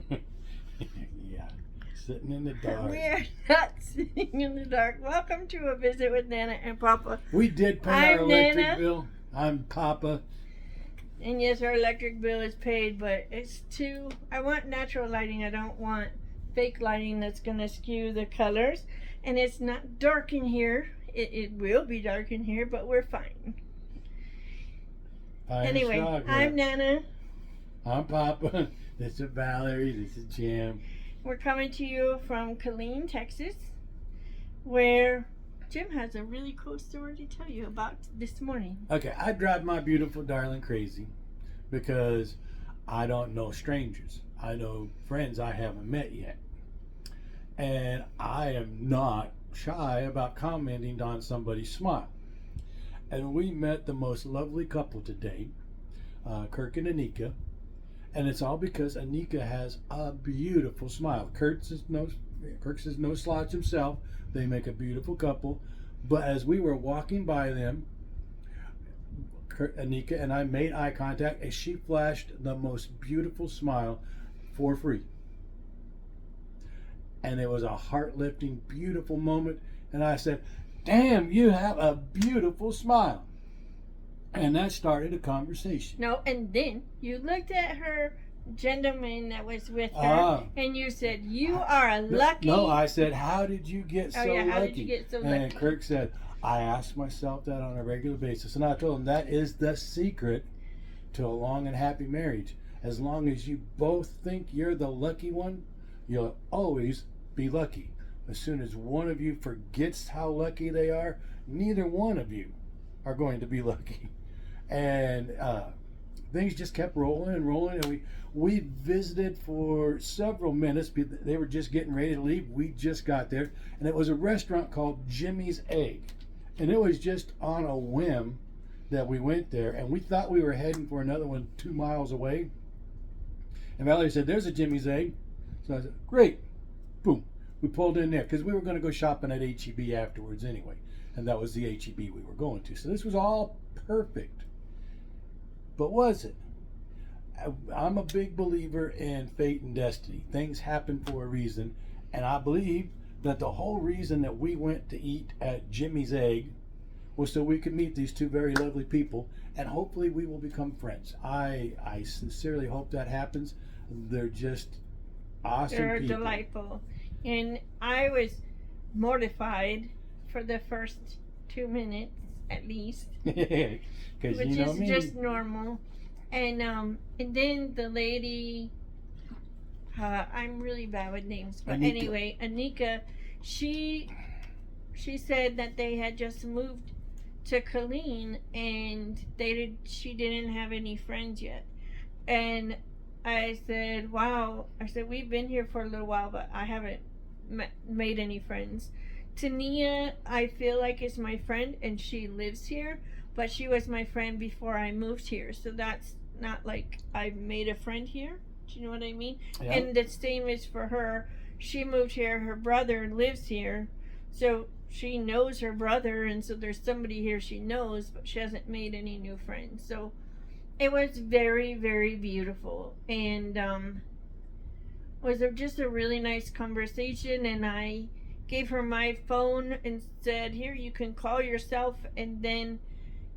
Yeah, sitting in the dark. We're not sitting in the dark. Welcome to a visit with Nana and Papa. We did pay our I'm electric Nana. bill. I'm Papa. And yes, our electric bill is paid, but it's too. I want natural lighting. I don't want fake lighting that's going to skew the colors. And it's not dark in here. It will be dark in here, but we're fine. Fine Anyway, strong, yeah. I'm Nana. I'm Papa. This is Valerie. This is Jim. We're coming to you from Killeen, Texas, where Jim has a really cool story to tell you about this morning. Okay, I drive my beautiful darling crazy because I don't know strangers. I know friends I haven't met yet. And I am not shy about commenting on somebody's smile. And we met the most lovely couple today, Kirk and Anika. And it's all because Anika has a beautiful smile. Kirk is no slouch himself. They make a beautiful couple. But as we were walking by them, Anika and I made eye contact, and she flashed the most beautiful smile for free. And it was a heart-lifting, beautiful moment. And I said, "Damn, you have a beautiful smile." And that started a conversation. No, and then you looked at her gentleman that was with her, and you said, "You are a lucky." No, I said, "How did you get so lucky?" How did you get so lucky? And Kirk said, "I ask myself that on a regular basis." And I told him that is the secret to a long and happy marriage. As long as you both think you're the lucky one, you'll always be lucky. As soon as one of you forgets how lucky they are, neither one of you are going to be lucky. And things just kept rolling and rolling, and we visited for several minutes. They were just getting ready to leave. We just got there, and it was a restaurant called Jimmy's Egg, and it was just on a whim that we went there, and we thought we were heading for another one 2 miles away. And Valerie said, "There's a Jimmy's Egg." So I said, "Great." Boom. We pulled in there because we were going to go shopping at H-E-B afterwards anyway, and that was the H-E-B we were going to. So this was all perfect. But was it? I'm a big believer in fate and destiny. Things happen for a reason, and I believe that the whole reason that we went to eat at Jimmy's Egg was so we could meet these two very lovely people, and hopefully we will become friends. I sincerely hope that happens. They're just awesome They're people. delightful. And I was mortified for the first 2 minutes at least, Because which you know is me. just normal. And then the lady, I'm really bad with names, but Anika. anyway, Anika, she said that they had just moved to Killeen and she didn't have any friends yet. And I said, "Wow." I said, "We've been here for a little while, but I haven't made any friends." Tania, I feel like, is my friend, and she lives here, but she was my friend before I moved here. So that's not like I've made a friend here. Do you know what I mean? Yeah. And the same is for her. She moved here. Her brother lives here. So she knows her brother, and so there's somebody here she knows, but she hasn't made any new friends. So it was very, very beautiful, and was just a really nice conversation. And I gave her my phone and said, "Here, you can call yourself, and then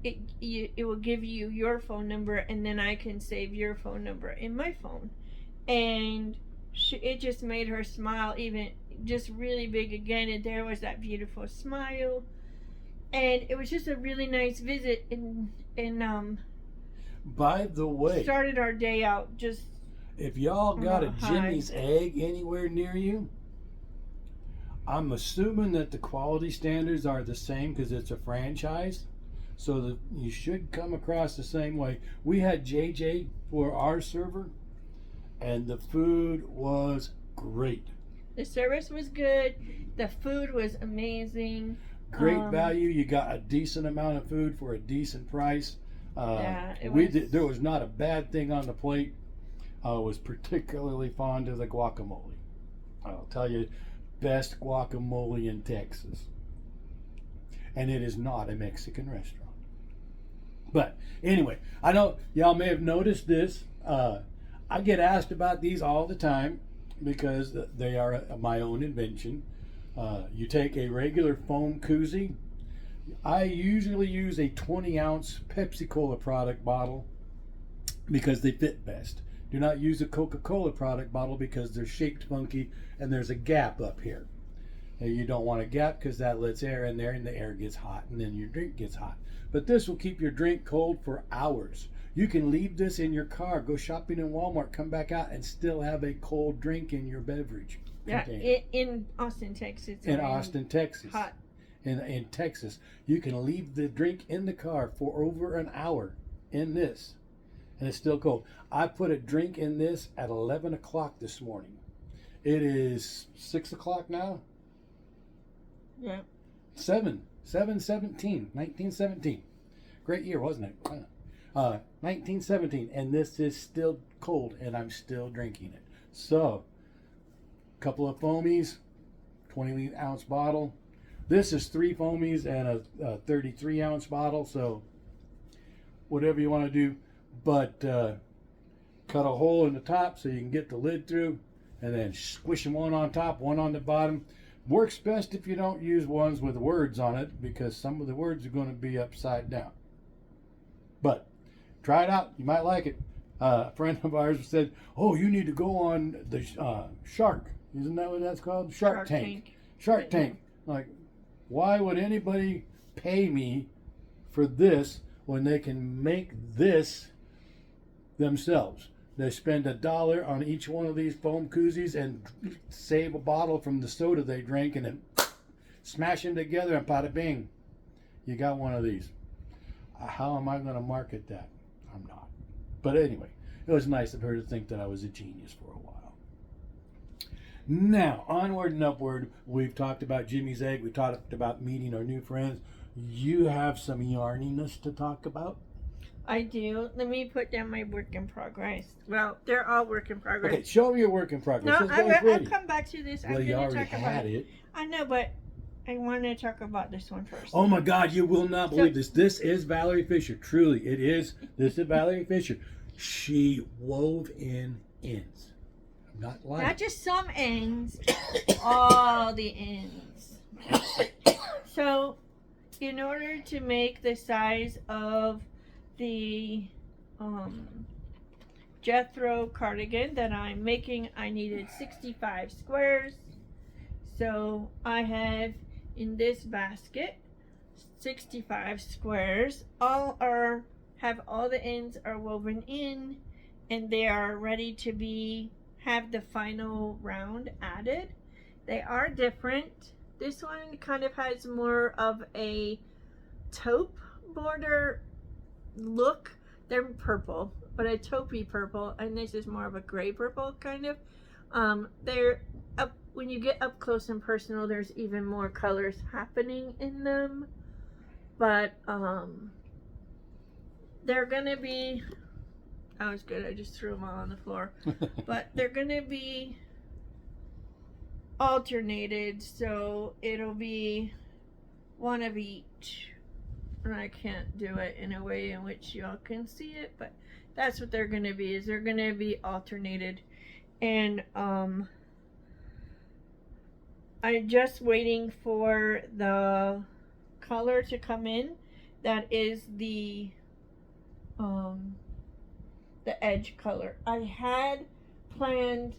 it will give you your phone number, and then I can save your phone number in my phone." And it just made her smile even just really big again, and there was that beautiful smile, and it was just a really nice visit. And By the way, started our day out just. if y'all got a Hi. Jimmy's Egg anywhere near you, I'm assuming that the quality standards are the same because it's a franchise, so that you should come across the same way. We had JJ for our server, and the food was great. The service was good. The food was amazing. Great value. You got a decent amount of food for a decent price. Yeah, There was not a bad thing on the plate. I was particularly fond of the guacamole. I'll tell you, best guacamole in Texas. And it is not a Mexican restaurant. But anyway, I know y'all may have noticed this. I get asked about these all the time because they are my own invention. You take a regular foam koozie. I usually use a 20-ounce Pepsi Cola product bottle because they fit best. Do not use a Coca-Cola product bottle because they're shaped funky and there's a gap up here. And you don't want a gap because that lets air in there and the air gets hot and then your drink gets hot. But this will keep your drink cold for hours. You can leave this in your car, go shopping in Walmart, come back out and still have a cold drink in your beverage container. In Austin, Texas. In Austin, Texas. Hot. In Texas. You can leave the drink in the car for over an hour in this. And it's still cold. I put a drink in this at 11 o'clock this morning. It is 6 o'clock now. Yeah. 1917. Great year, wasn't it? 1917. And this is still cold and I'm still drinking it. So, a couple of foamies, 20-ounce bottle. This is 3 foamies and a 33-ounce bottle. So, whatever you want to do. But cut a hole in the top so you can get the lid through and then squish them one on top, one on the bottom. Works best if you don't use ones with words on it because some of the words are going to be upside down. But try it out. You might like it. A friend of ours said, oh, you need to go on the Shark. Isn't that what that's called? Shark Tank. Shark Tank. Like, why would anybody pay me for this when they can make this themselves? They spend $1 on each one of these foam koozies and save a bottle from the soda they drank and then smash them together and bada bing. You got one of these. How am I going to market that? I'm not. But anyway, it was nice of her to think that I was a genius for a while. Now, onward and upward, we've talked about Jimmy's egg. We talked about meeting our new friends. You have some yarniness to talk about? I do. Let me put down my work in progress. Well, they're all work in progress. Okay, show me your work in progress. No, I'll come back to this. Well, you already had it. I know, but I want to talk about this one first. Oh my God, you will not believe this. This is Valerie Fisher. Truly, it is. This is Valerie Fisher. She wove in ends. I'm not lying. Not just some ends, all the ends. So, in order to make the size of the Jethro cardigan that I'm making, I needed 65 squares. So I have in this basket 65 squares. Have all the ends are woven in and they are ready to have the final round added. They are different. This one kind of has more of a taupe border look. They're purple, but a taupey purple, and this is more of a gray purple kind of. They're up when you get up close and personal. There's even more colors happening in them, but they're gonna be. That was good. I just threw them all on the floor, but they're gonna be alternated, so it'll be one of each. And I can't do it in a way in which y'all can see it, but that's what they're going to be, is they're going to be alternated. And I'm just waiting for the color to come in. That is the edge color. I had planned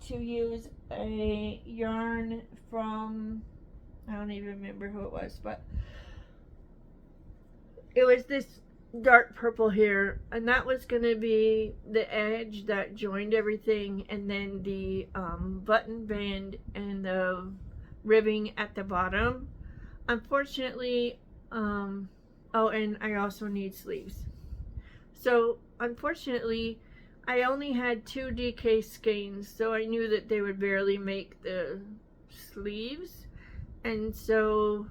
to use a yarn from, I don't even remember who it was, but it was this dark purple here, and that was going to be the edge that joined everything, and then the button band and the ribbing at the bottom. Unfortunately, oh, and I also need sleeves. So unfortunately, I only had 2 DK skeins, so I knew that they would barely make the sleeves, and so.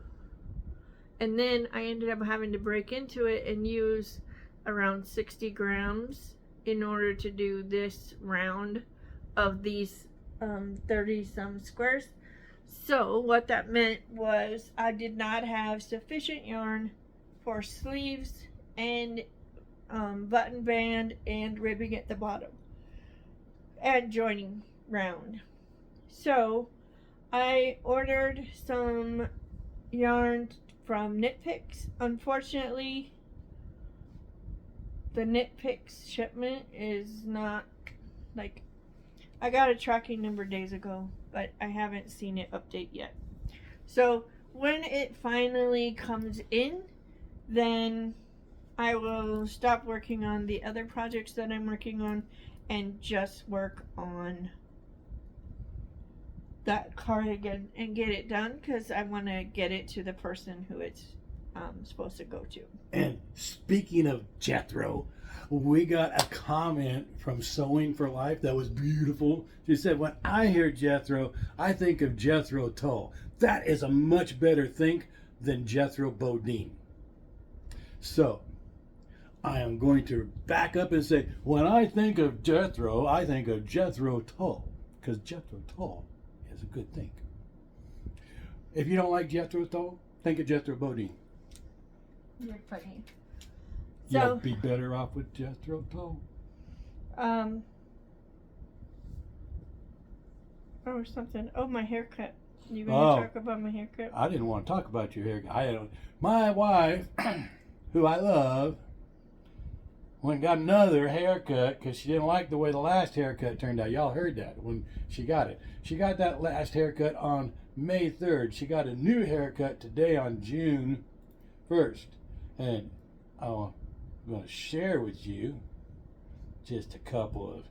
And then I ended up having to break into it and use around 60 grams in order to do this round of these 30-some squares. So what that meant was I did not have sufficient yarn for sleeves and button band and ribbing at the bottom. and joining round. So I ordered some yarn from Knit Picks. Unfortunately, the Knit Picks shipment is not, like, I got a tracking number days ago, but I haven't seen it update yet. So when it finally comes in, then I will stop working on the other projects that I'm working on and just work on that cardigan and get it done, because I want to get it to the person who it's supposed to go to. And speaking of Jethro, we got a comment from Sewing for Life that was beautiful. She said, when I hear Jethro, I think of Jethro Tull. That is a much better think than Jethro Bodine. So I am going to back up and say, when I think of Jethro, I think of Jethro Tull, because Jethro Tull is a good thing. If you don't like Jethro Tull, think of Jethro Bodine. You're funny. You'll be better off with Jethro Tull. Or something. Oh, my haircut. You gonna talk about my haircut? I didn't want to talk about your haircut. My wife, who I love, went and got another haircut because she didn't like the way the last haircut turned out. Y'all heard that when she got it. She got that last haircut on May 3rd. She got a new haircut today on June 1st. And I'm going to share with you just a couple of...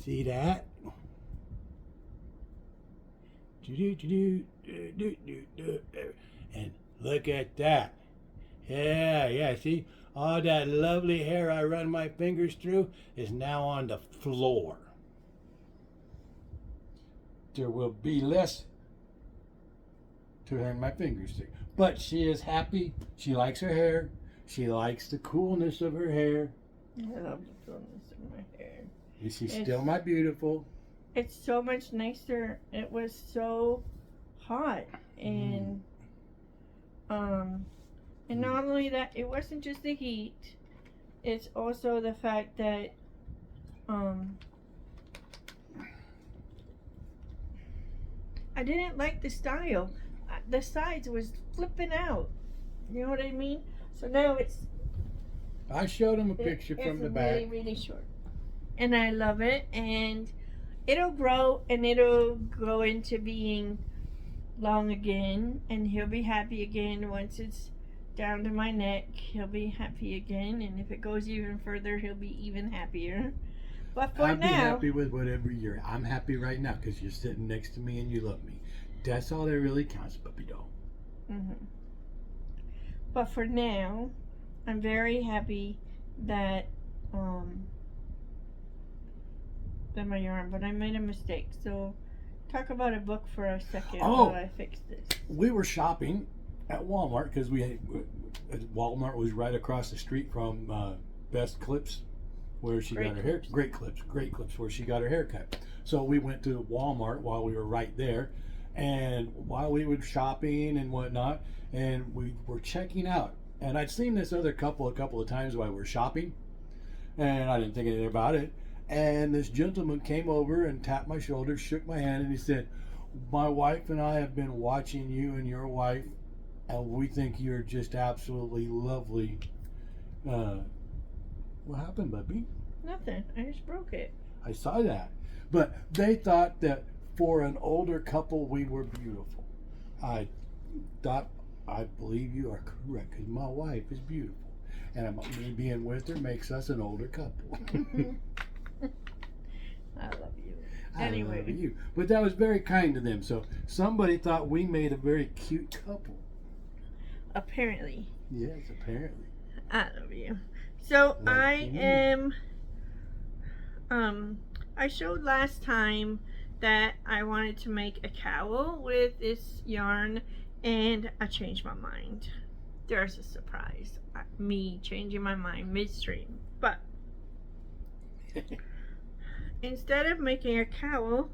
See that? And look at that. Yeah, see? All that lovely hair I run my fingers through is now on the floor. There will be less to run my fingers through. But she is happy. She likes her hair. She likes the coolness of her hair. I love the coolness of my hair. Is she still my beautiful? It's so much nicer. It was so hot. And and not only that, it wasn't just the heat. It's also the fact that I didn't like the style. The sides was flipping out. You know what I mean? So now it's... I showed him a picture from the back. It's really, really short. And I love it. And it'll grow and it'll grow into being long again. And he'll be happy again once it's down to my neck. He'll be happy again. And if it goes even further, he'll be even happier. But for I'll now... be happy with whatever you're... I'm happy right now because you're sitting next to me and you love me. That's all that really counts, puppy doll. But for now, I'm very happy that my yarn, but I made a mistake. So talk about a book for a second while I fix this. We were shopping at Walmart because Walmart was right across the street from Best Clips, where she got her hair. Great Clips, where she got her haircut. So we went to Walmart while we were right there. And while we were shopping and whatnot, and we were checking out, and I'd seen this other couple a couple of times while we were shopping, and I didn't think anything about it. And this gentleman came over and tapped my shoulder, shook my hand, and he said, "My wife and I have been watching you and your wife, and we think you're just absolutely lovely." What happened, Bubby? Nothing. I just broke it. I saw that. But they thought that for an older couple, we were beautiful. I believe you are correct, because my wife is beautiful. And me being with her makes us an older couple. I love you. Anyway. I love you. But that was very kind to them. So somebody thought we made a very cute couple. Apparently. Yes, apparently. I love you. So I am... I showed last time that I wanted to make a cowl with this yarn, and I changed my mind. There's a surprise. Me changing my mind midstream. But instead of making a cowl,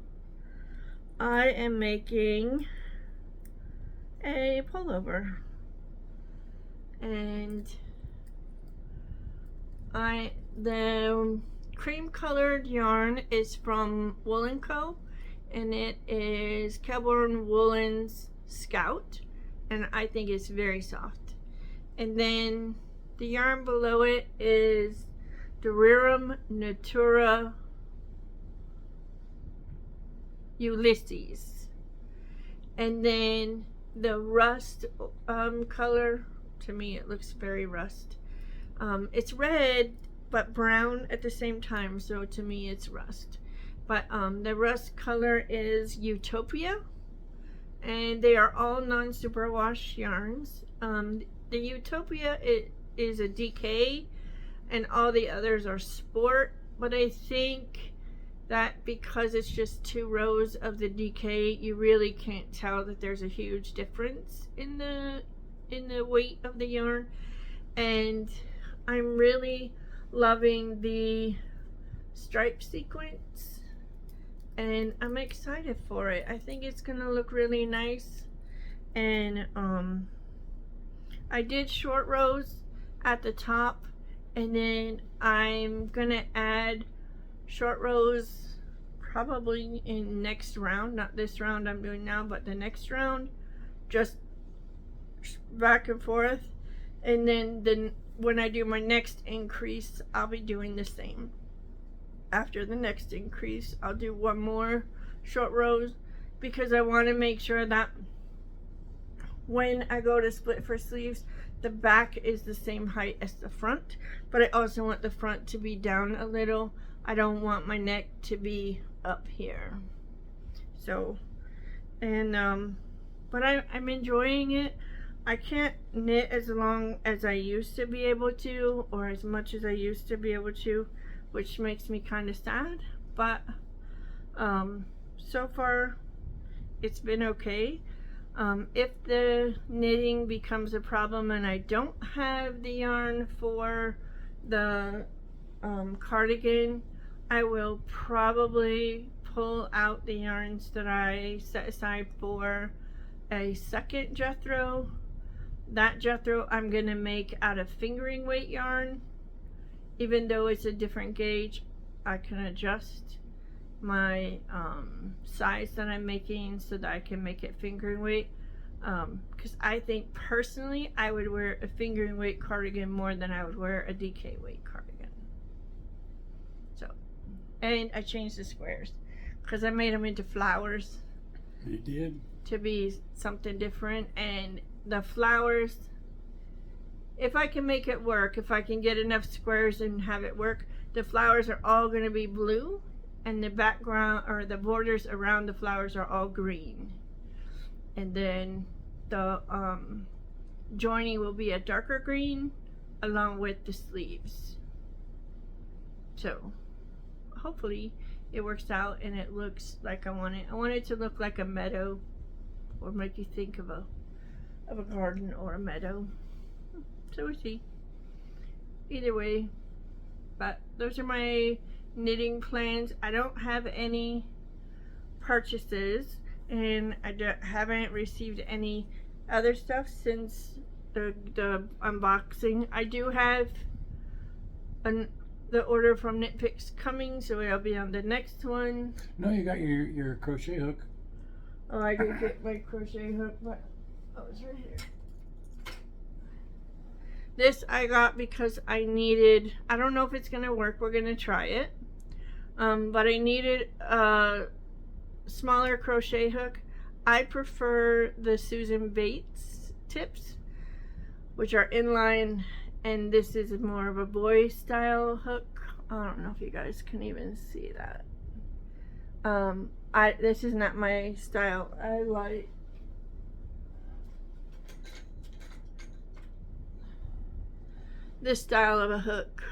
I am making a pullover. And The cream colored yarn is from Wool & Co. and it is Kelborn Woolen's Scout, and I think it's very soft. And then the yarn below it is the Rerum Natura Ulysses. And then the rust color, to me it looks very rust. It's red but brown at the same time, so to me it's rust. But the rust color is Utopia, and they are all non-superwash yarns. The Utopia is a DK, and all the others are sport, but I think that because it's just 2 rows of the DK, you really can't tell that there's a huge difference in the weight of the yarn. And I'm really loving the stripe sequence, and I'm excited for it. I think it's gonna look really nice. And I did short rows at the top, and then I'm gonna add short rows probably in next round, not this round I'm doing now, but the next round, just back and forth. And then when I do my next increase, I'll be doing the same. After the next increase, I'll do 1 more short rows, because I want to make sure that when I go to split for sleeves, the back is the same height as the front, but I also want the front to be down a little. I don't want my neck to be up here. So, and but I'm enjoying it. I can't knit as long as I used to be able to, or as much as I used to be able to, which makes me kind of sad. But so far it's been okay. If the knitting becomes a problem and I don't have the yarn for the cardigan, I will probably pull out the yarns that I set aside for a second Jethro. That Jethro I'm going to make out of fingering weight yarn. Even though it's a different gauge, I can adjust my size that I'm making so that I can make it fingering weight. Because I think personally I would wear a fingering weight cardigan more than I would wear a DK weight cardigan. So, and I changed the squares because I made them into flowers. You did? To be something different. And the flowers, if I can make it work, if I can get enough squares and have it work, the flowers are all going to be blue, and the background or the borders around the flowers are all green. And then the joining will be a darker green along with the sleeves. So hopefully it works out and it looks like I want it. I want it to look like a meadow, or make you think of a garden or a meadow. So we'll see. Either way, but those are my knitting plans. I don't have any purchases, and I haven't received any other stuff since the unboxing. I do have the order from Knit Picks coming, so it'll be on the next one. No, you got your crochet hook. Oh, I did get my crochet hook, but oh, it's right here. This I got because I needed, I don't know if it's gonna work, we're gonna try it, but I needed a smaller crochet hook. I prefer the Susan Bates tips, which are inline, and this is more of a boy style hook. I don't know if you guys can even see that. This is not my style. I like this style of a hook.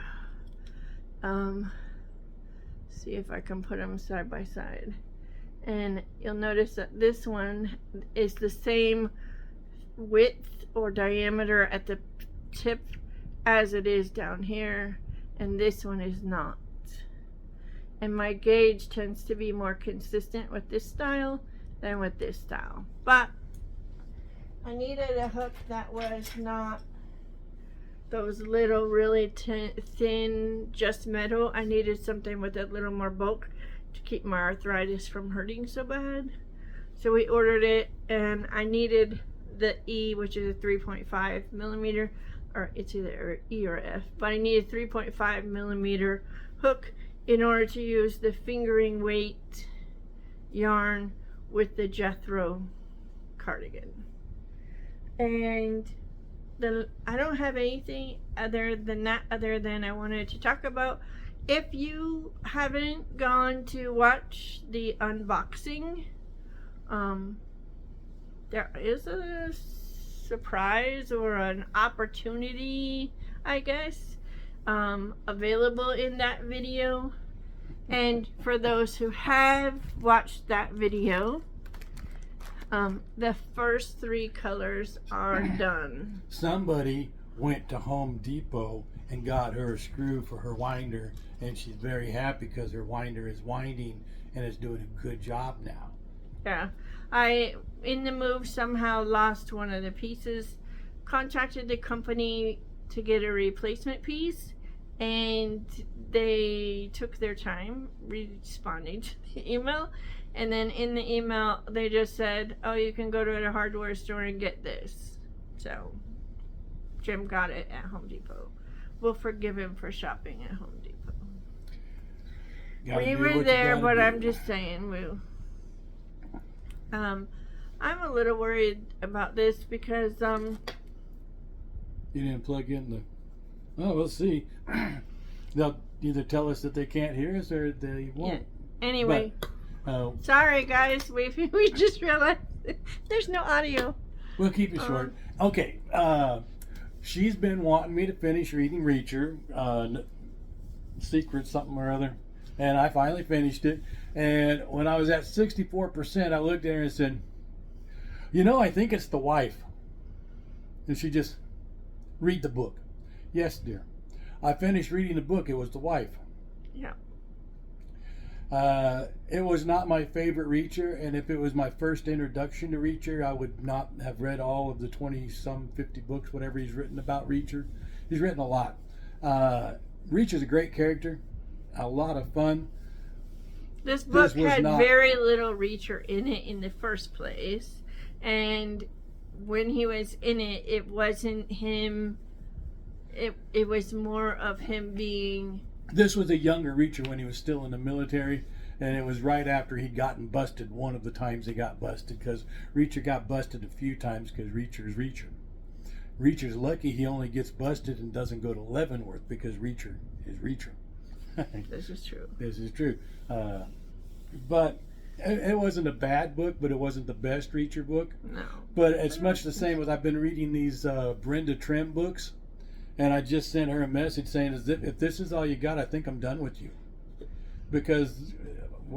See if I can put them side by side, and you'll notice that this one is the same width or diameter at the tip as it is down here, and this one is not. And my gauge tends to be more consistent with this style than with this style. But I needed a hook that was not those little really thin just metal. I needed something with a little more bulk to keep my arthritis from hurting so bad. So we ordered it, and I needed the E, which is a 3.5 millimeter, or it's either E or F, but I needed 3.5 millimeter hook in order to use the fingering weight yarn with the Jethro cardigan. And I don't have anything other than I wanted to talk about. If you haven't gone to watch the unboxing, there is a surprise or an opportunity, I guess, available in that video. And for those who have watched that video, the first 3 colors are done. Somebody went to Home Depot and got her a screw for her winder, and she's very happy because her winder is winding and is doing a good job now. Yeah, I, in the move, somehow lost one of the pieces, contacted the company to get a replacement piece, and they took their time responding to the email. And then in the email, they just said, oh, you can go to the hardware store and get this. So Jim got it at Home Depot. We'll forgive him for shopping at Home Depot. We were there, but I'm just saying, I'm a little worried about this because you didn't plug in the. Oh, we'll see. They'll either tell us that they can't hear us or they won't. Yeah. Anyway, sorry guys, we just realized there's no audio. We'll keep it short. Okay, she's been wanting me to finish reading Reacher, Secret something or other, and I finally finished it. And when I was at 64%, I looked at her and said, you know, I think it's the wife. And she just, read the book. Yes, dear. I finished reading the book. It was the wife. Yeah. It was not my favorite Reacher, and if it was my first introduction to Reacher, I would not have read all of the 20-some, 50 books, whatever he's written about Reacher. He's written a lot. Reacher's a great character, a lot of fun. This book had very little Reacher in it in the first place, and when he was in it, it wasn't him. It was more of him being. This was a younger Reacher when he was still in the military, and it was right after he'd gotten busted. One of the times he got busted, because Reacher got busted a few times because Reacher's Reacher. Reacher's lucky he only gets busted and doesn't go to Leavenworth because Reacher is Reacher. This is true. This is true. But it wasn't a bad book, but it wasn't the best Reacher book. No. But it's much the same as I've been reading these Brenda Trim books. And I just sent her a message saying, if this is all you got, I think I'm done with you. Because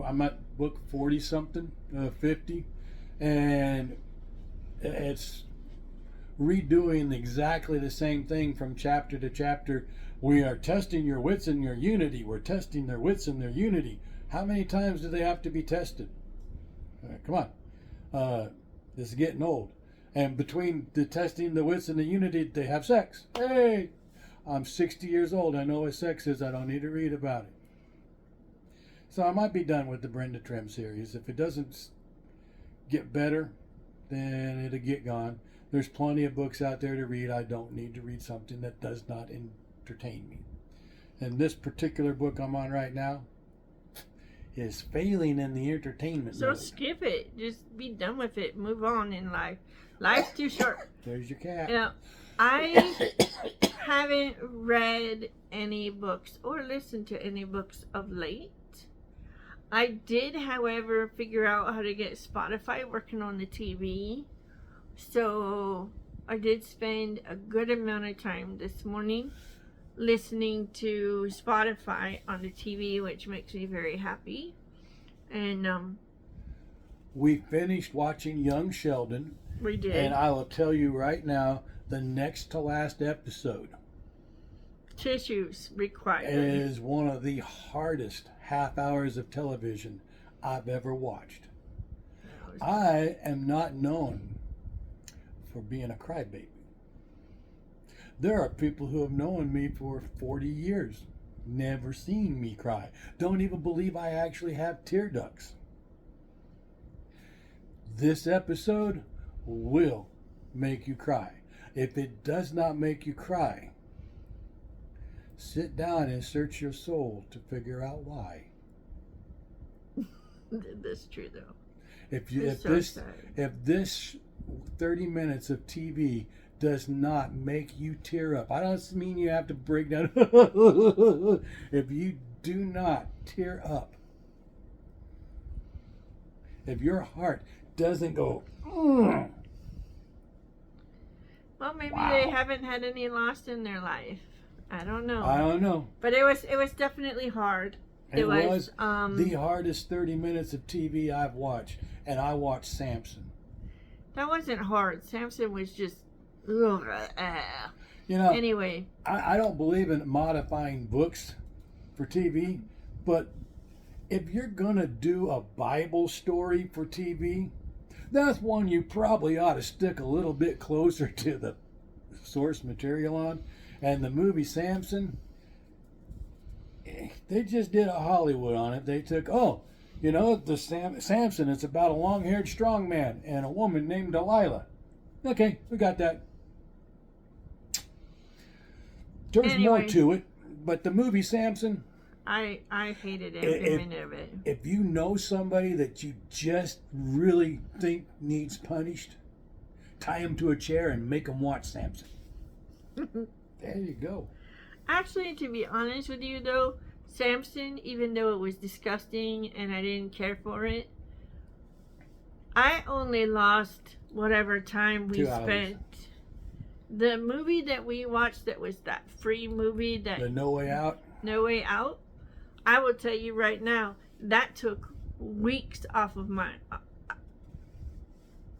I'm at book 40-something, 50. And it's redoing exactly the same thing from chapter to chapter. We are testing your wits and your unity. We're testing their wits and their unity. How many times do they have to be tested? Come on. This is getting old. And between the testing the wits and the unity, they have sex. Hey, I'm 60 years old. I know what sex is. I don't need to read about it. So I might be done with the Brenda Trim series. If it doesn't get better, then it'll get gone. There's plenty of books out there to read. I don't need to read something that does not entertain me. And this particular book I'm on right now is failing in the entertainment mode. Skip it. Just be done with it. Move on in life. Life's too short. There's your cat. You know, I haven't read any books or listened to any books of late. I did, however, figure out how to get Spotify working on the TV. So I did spend a good amount of time this morning listening to Spotify on the TV, which makes me very happy. And we finished watching Young Sheldon. We did. And I will tell you right now, the next to last episode tissues required is one of the hardest half hours of television I've ever watched. I am not known for being a crybaby. There are people who have known me for 40 years, never seen me cry. Don't even believe I actually have tear ducts. This episode will make you cry. If it does not make you cry, sit down and search your soul to figure out why. That's true, though. If sad. this 30 minutes of TV does not make you tear up, I don't mean you have to break down. If you do not tear up, if your heart doesn't go, well, maybe wow. They haven't had any loss in their life. I don't know. I don't know. But it was definitely hard. It was the hardest 30 minutes of TV I've watched, and I watched Samson. That wasn't hard. Samson was just, ugh, You know, anyway. I don't believe in modifying books for TV, but if you're going to do a Bible story for TV, that's one you probably ought to stick a little bit closer to the source material on. And the movie Samson, they just did a Hollywood on it. They took, Samson, it's about a long-haired strong man and a woman named Delilah. Okay, we got that. There's more to it, but the movie Samson, I hated every minute of it. If you know somebody that you just really think needs punished, tie him to a chair and make him watch Samson. There you go. Actually, to be honest with you, though, Samson, even though it was disgusting and I didn't care for it, I only lost whatever time we spent. The movie that we watched that was that free movie, that The No Way Out? No Way Out, I will tell you right now, that took weeks off of my...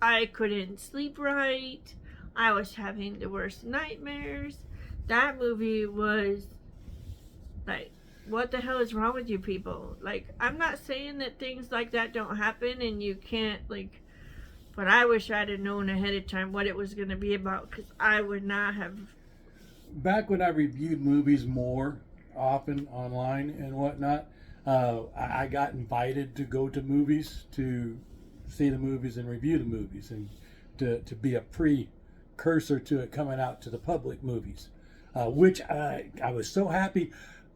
I couldn't sleep right. I was having the worst nightmares. That movie was like, what the hell is wrong with you people? Like, I'm not saying that things like that don't happen and you can't, like, but I wish I'd have known ahead of time what it was going to be about, because I would not have. Back when I reviewed movies more often online and whatnot, I got invited to go to movies, to see the movies and review the movies, and to be a precursor to it coming out to the public movies. Which I was so happy.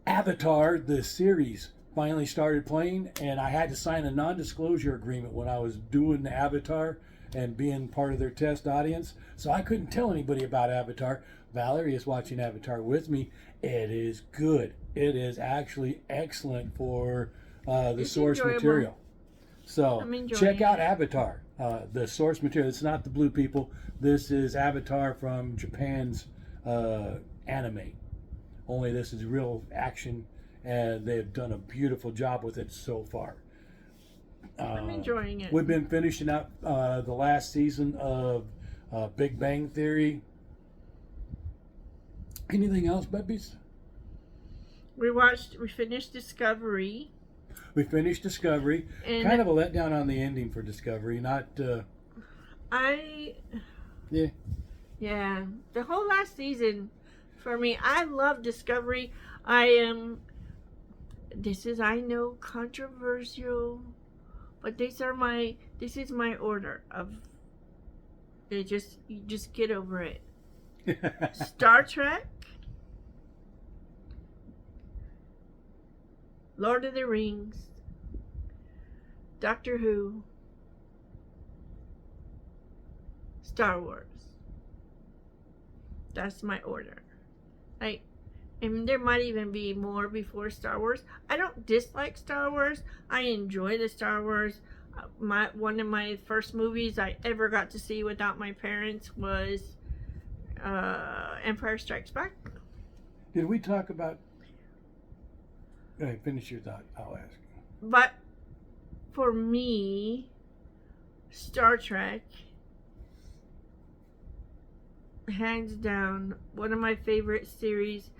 Avatar, the series, finally started playing, and I had to sign a non-disclosure agreement when I was doing the Avatar and being part of their test audience. So I couldn't tell anybody about Avatar. Valerie is watching Avatar with me. It is good. It is actually excellent for the source material. So check out Avatar, the source material. It's not the blue people. This is Avatar from Japan's anime. Only this is real action, and they've done a beautiful job with it so far. I'm enjoying it. We've been finishing up the last season of Big Bang Theory. Anything else, Bubbies? We finished Discovery. We finished Discovery. And kind of a letdown on the ending for Discovery. Not. Yeah. The whole last season, for me, I love Discovery. This is, I know, controversial, but this is my order of. You just get over it. Star Trek, Lord of the Rings, Doctor Who, Star Wars. That's my order. And there might even be more before Star Wars. I don't dislike Star Wars. I enjoy the Star Wars. One of my first movies I ever got to see without my parents was Empire Strikes Back. Did we talk about... finish your thought. I'll ask. But for me, Star Trek, hands down, one of my favorite series.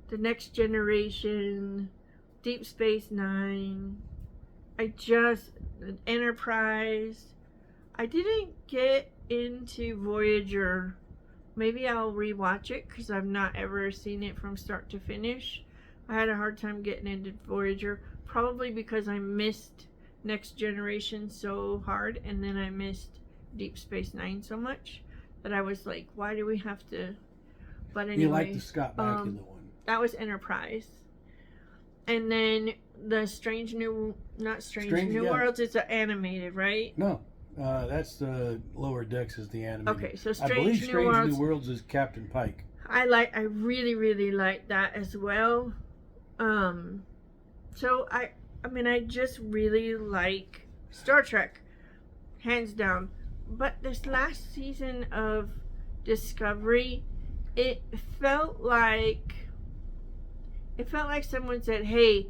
The Next Generation, Deep Space Nine, Enterprise. I didn't get into Voyager maybe I'll rewatch it because I've not ever seen it from start to finish. I had a hard time getting into Voyager, probably because I missed Next Generation so hard, and then I missed Deep Space Nine so much that I was like, why do we have to? But anyway, You like the Scott Bakula one? That was Enterprise, and then the New Worlds is animated, right? No, that's the Lower Decks is the animated. Okay, so I believe Strange New Worlds is Captain Pike. I really, really like that as well. So I mean, I just really like Star Trek, hands down. But this last season of Discovery, it felt like someone said, "Hey,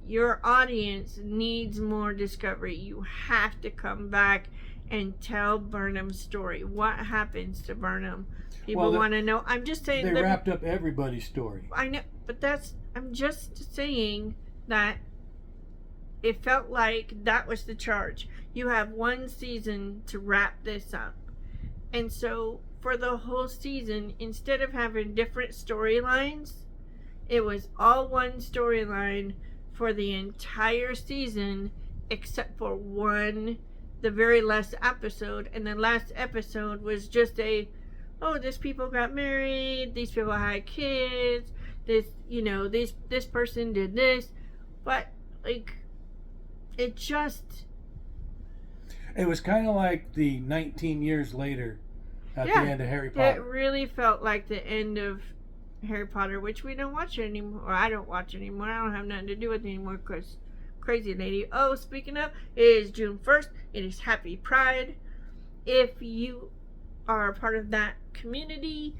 your audience needs more Discovery. You have to come back and tell Burnham's story. What happens to Burnham? People want to know." I'm just saying they wrapped up everybody's story. I know, but I'm just saying that it felt like that was the charge. You have one season to wrap this up. And so for the whole season, instead of having different storylines, it was all one storyline for the entire season except for the very last episode. And the last episode was just these people got married, these people had kids, this person did this. But like, it was kind of like the 19 years later at the end of Harry Potter. It really felt like the end of Harry Potter, which we don't watch anymore. Or I don't watch anymore. I don't have nothing to do with it anymore because crazy lady. Oh, speaking of, it is June 1st. It is Happy Pride. If you are a part of that community,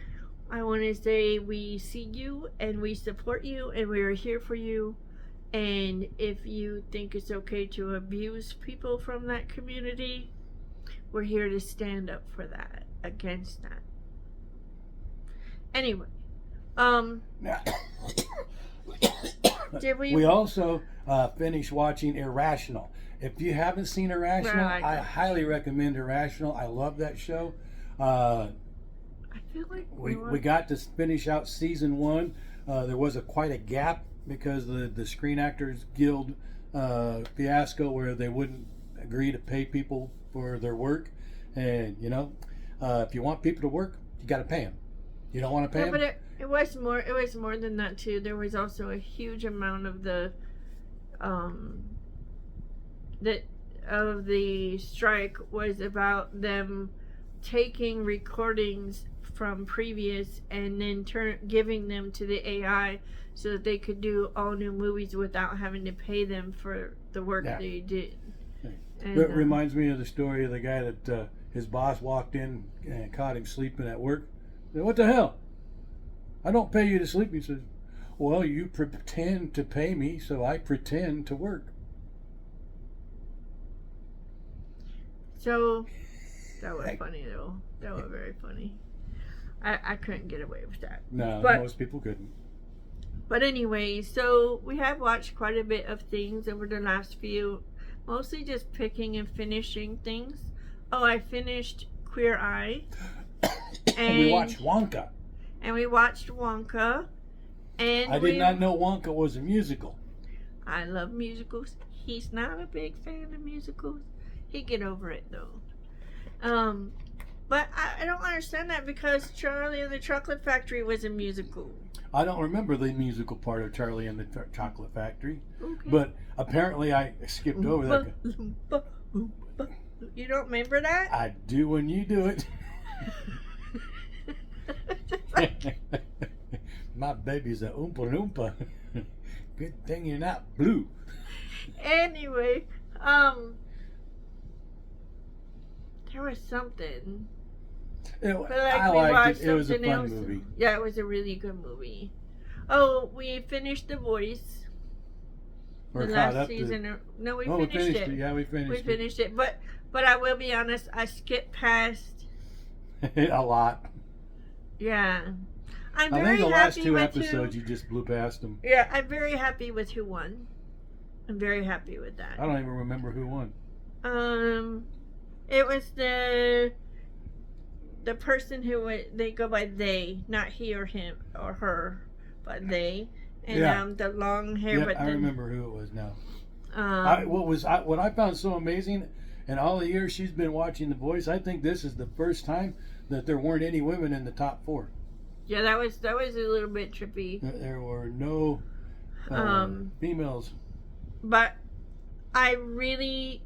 I want to say we see you and we support you and we are here for you. And if you think it's okay to abuse people from that community, we're here to stand up for that, against that. Anyway, did we also finished watching Irrational. If you haven't seen Irrational, I highly recommend Irrational. I love that show. I feel like we got to finish out season 1. There was quite a gap because the Screen Actors Guild fiasco where they wouldn't agree to pay people for their work. And if you want people to work, you got to pay them. You don't want to pay them? But it was more than that too. There was also a huge amount of the strike was about them taking recordings from previous and then giving them to the AI so that they could do all new movies without having to pay them for the work they did. And, it reminds me of the story of the guy that his boss walked in and caught him sleeping at work. He said, "What the hell? I don't pay you to sleep." He says, "Well, you pretend to pay me, so I pretend to work." So that was funny though. That was very funny. I couldn't get away with that. No, most people couldn't. But anyway, so we have watched quite a bit of things over the last few, mostly just picking and finishing things. Oh, I finished Queer Eye. And we watched Wonka. And I did not know Wonka was a musical. I love musicals. He's not a big fan of musicals. He'd get over it though. But I don't understand that because Charlie and the Chocolate Factory was a musical. I don't remember the musical part of Charlie and the Chocolate Factory. Okay. But apparently I skipped over that. You don't remember that? I do when you do it. My baby's a Oompa Loompa. Good thing you're not blue. Anyway, there was something. I liked it. It was a fun movie. Yeah, it was a really good movie. Oh, we finished The Voice. We're the caught last up season. No, we we finished it. Yeah, we finished it. But I will be honest, I skipped past a lot. Yeah. I think the last 2 episodes you just blew past them. Yeah, I'm very happy with who won. I'm very happy with that. I don't even remember who won. It was the the person they go by they, not he or him or her, but they, and the long hair. Yeah, but I then, remember who it was now. Um, What I found so amazing, in all the years she's been watching The Voice, I think this is the first time that there weren't any women in the top 4. yeah, that was a little bit trippy. There were no females. But I really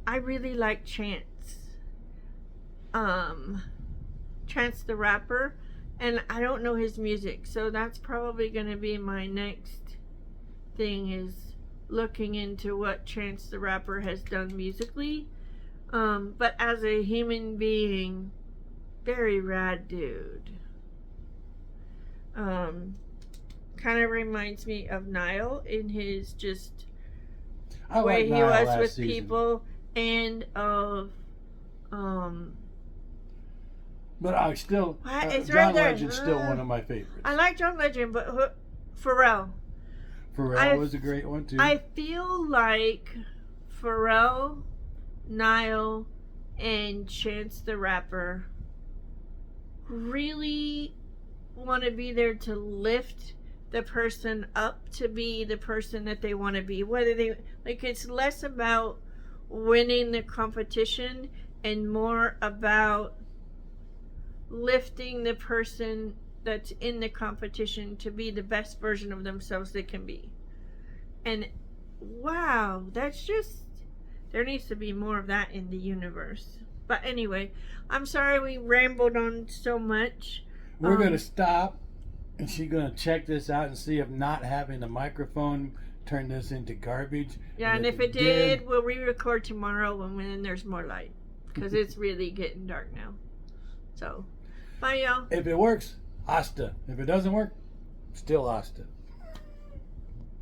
like Chance. Chance the Rapper, and I don't know his music, so that's probably going to be my next thing, is looking into what Chance the Rapper has done musically. But as a human being, very rad dude. Kind of reminds me of Niall in his just way he was with people, and of But I still, it's John right there. Legend's still one of my favorites. I like John Legend, but Pharrell. Pharrell was a great one too. I feel like Pharrell, Niall, and Chance the Rapper really want to be there to lift the person up to be the person that they want to be. Whether they like, it's less about winning the competition and more about lifting the person that's in the competition to be the best version of themselves they can be. And wow, that's just, there needs to be more of that in the universe. But anyway, I'm sorry we rambled on so much. We're going to stop, and she's going to check this out and see if not having a microphone turned this into garbage. Yeah, and if it did, we'll re-record tomorrow when there's more light, because it's really getting dark now. So, bye, y'all. If it works, hasta. If it doesn't work, still hasta.